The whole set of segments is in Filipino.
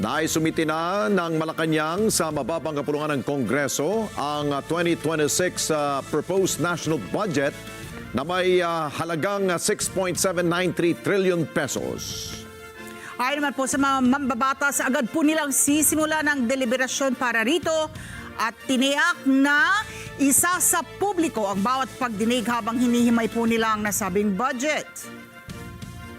Naisumiti na ng Malacanang sa mababang kapulungan ng Kongreso ang 2026 proposed national budget na may halagang 6.793 trillion pesos. Ayon naman po sa mga mambabatas, agad po nilang sisimula ng deliberasyon para rito at tiniyak na isa sa publiko ang bawat pagdinig habang hinihimay po nila ang nasabing budget.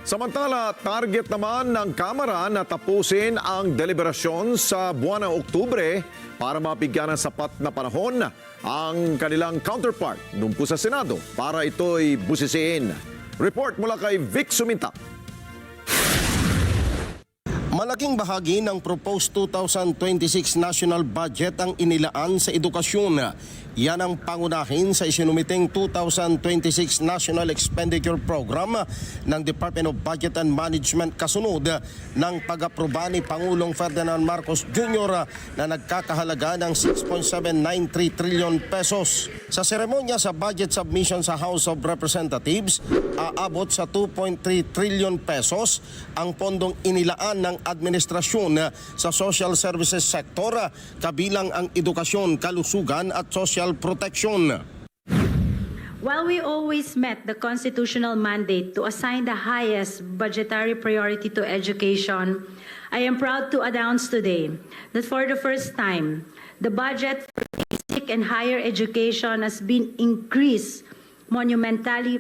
Samantala, target naman ng Kamara na tapusin ang deliberasyon sa buwan ng Oktubre para mabigyan ng sapat na panahon ang kanilang counterpart doon po sa Senado para ito'y busisiin. Report mula kay Vic Suminta. Malaking bahagi ng proposed 2026 national budget ang inilaan sa edukasyon. Yan ang pangunahin sa isinumiting 2026 National Expenditure Program ng Department of Budget and Management kasunod ng pag-aproba ni Pangulong Ferdinand Marcos Jr. na nagkakahalaga ng 6.793 trillion pesos. Sa seremonya sa budget submission sa House of Representatives, aabot sa 2.3 trillion pesos ang pondong inilaan ng administrasyon sa social services sector, kabilang ang edukasyon, kalusugan at social protection. While we always met the constitutional mandate to assign the highest budgetary priority to education, I am proud to announce today that for the first time, the budget for basic and higher education has been increased monumentally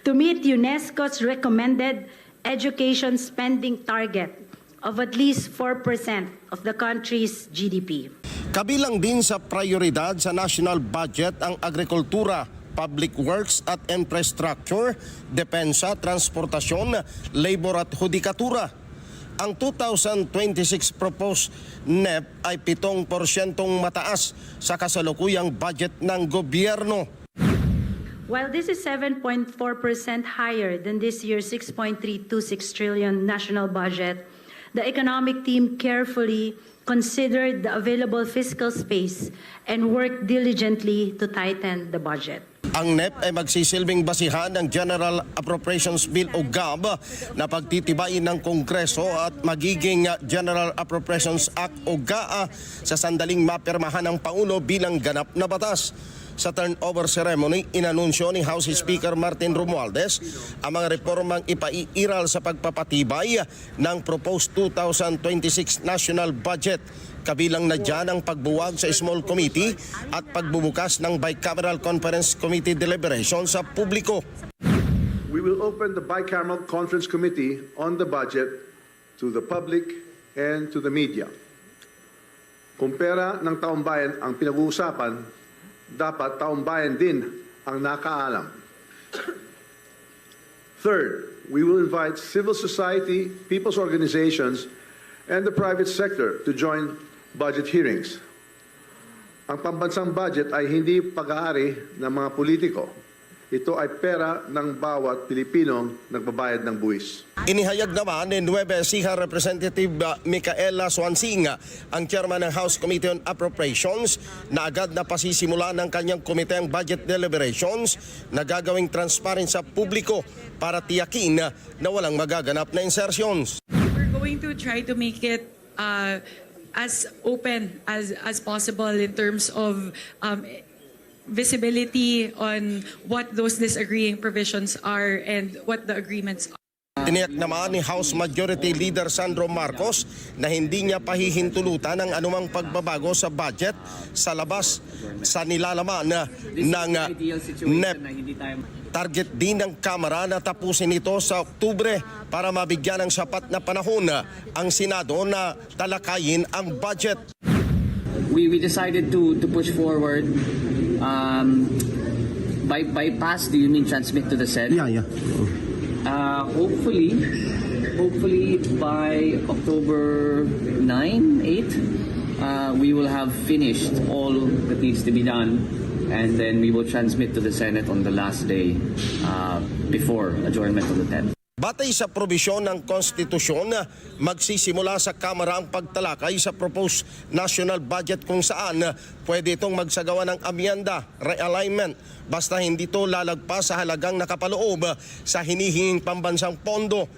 to meet UNESCO's recommended education spending target of at least 4% of the country's GDP. Kabilang din sa prioridad sa national budget ang agrikultura, public works at infrastructure, depensa, transportasyon, labor at hudikatura. Ang 2026 proposed NEP ay 7% mataas sa kasalukuyang budget ng gobyerno. While this is 7.4% higher than this year's 6.326 trillion national budget, the economic team carefully considered the available fiscal space and worked diligently to tighten the budget. Ang NEP ay magsisilbing basihan ng General Appropriations Bill o GAB na pagtitibayin ng Kongreso at magiging General Appropriations Act o GAA sa sandaling mapirmahan ng Pangulo bilang ganap na batas. Sa turnover ceremony, inanunsyo ni House Speaker Martin Romualdez ang mga reformang ipaiiral sa pagpapatibay ng proposed 2026 national budget. Kabilang na dyan ang pagbuwag sa small committee at pagbubukas ng bicameral conference committee deliberation sa publiko. We will open the bicameral conference committee on the budget to the public and to the media. Kung pera ng taong bayan ang pinag-uusapan, dapat taong bayan din ang nakaalam. Third, we will invite civil society, people's organizations, and the private sector to join budget hearings. Ang pambansang budget ay hindi pag-aari ng mga politiko. Ito ay pera ng bawat Pilipinong nagbabayad ng buwis. Inihayag naman ni Nueva Ecija Representative Micaela Swansing, ang chairman ng House Committee on Appropriations, na agad na pasisimula ng kanyang komite ang budget deliberations na gagawing transparent sa publiko para tiyakin na walang magaganap na insertions. We're going to try to make it as open as possible in terms of visibility on what those disagreeing provisions are and what the agreements are. Tiniyak naman ni House Majority Leader Sandro Marcos na hindi niya pahihintulutan ang anumang pagbabago sa budget sa labas sa nilalaman ng NEP. Target din ng Kamara na tapusin ito sa Oktubre para mabigyan ng sapat na panahon ang Senado na talakayin ang budget. We decided to push forward. By pass, do you mean transmit to the Senate? Yeah. Hopefully by October 9, 8, we will have finished all that needs to be done, and then we will transmit to the Senate on the last day before adjournment on the 10th. Batay sa probisyon ng konstitusyon, magsisimula sa Kamara ang pagtalakay sa proposed national budget kung saan pwede itong magsagawa ng amyenda, realignment, basta hindi ito lalagpas sa halagang nakapaloob sa hinihinging pambansang pondo.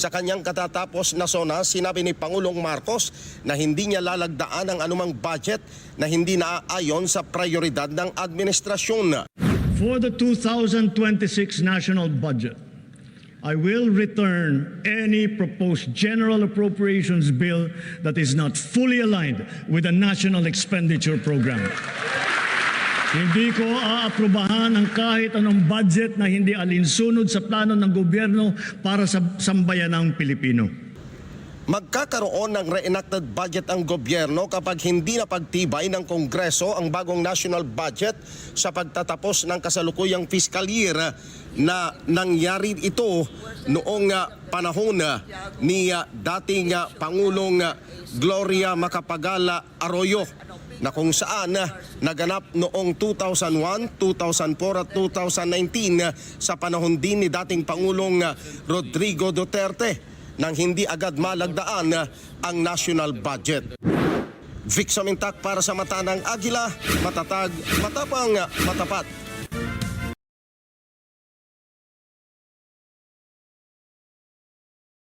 Sa kanyang katatapos na SONA, sinabi ni Pangulong Marcos na hindi niya lalagdaan ang anumang budget na hindi naaayon sa prioridad ng administrasyon. For the 2026 national budget, I will return any proposed general appropriations bill that is not fully aligned with the national expenditure program. Hindi ko aaprubahan ang kahit anong budget na hindi alinsunod sa plano ng gobyerno para sa sambayanang Pilipino. Magkakaroon ng reenacted budget ang gobyerno kapag hindi na pagtibay ng Kongreso ang bagong national budget sa pagtatapos ng kasalukuyang fiscal year na nangyari ito noong panahon ni dating Pangulong Gloria Macapagal Arroyo na kung saan naganap noong 2001, 2004 at 2019 sa panahon din ni dating Pangulong Rodrigo Duterte nang hindi agad malagdaan ang national budget. Vic Samintak para sa Mata ng Agila, matatag, matapang, matapat.